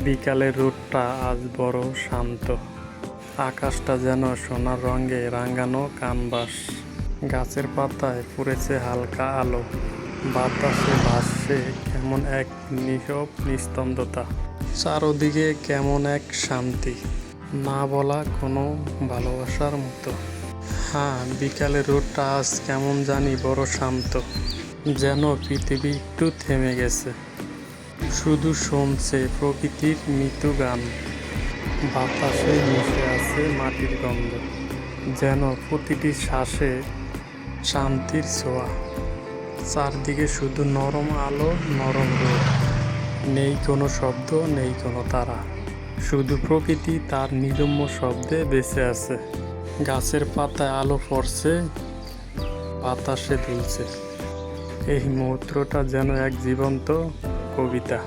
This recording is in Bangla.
বিকালের রোদটা আজ বড় শান্ত। আকাশটা যেন সোনার রঙে রাঙানো কানভাস। গাছের পাতায় পড়েছে হালকা আলো। বাতাসে ভাসছে কেমন এক নীরব নিস্তব্ধতা। চারদিকে কেমন এক শান্তি, না বলা কোনো ভালোবাসার মতো। হ্যাঁ, বিকালের রোদটা আজ কেমন জানি বড় শান্ত, যেন পৃথিবী একটু থেমে গেছে, শুধু শুনছে প্রকৃতির মৃদু গান। বাতাসে মিশে আছে মাটির গন্ধ, যেন প্রতিটি শ্বাসে শান্তির ছোঁয়া। চারদিকে শুধু নরম আলো, নরম রোদ। নেই কোনো শব্দ, নেই কোনো তারা, শুধু প্রকৃতি তার নিরম্য শব্দে বেঁচে আছে। গাছের পাতায় আলো পড়ছে, বাতাসে দুলছে। এই মুহূর্তটা যেন এক জীবন্ত কবিতা।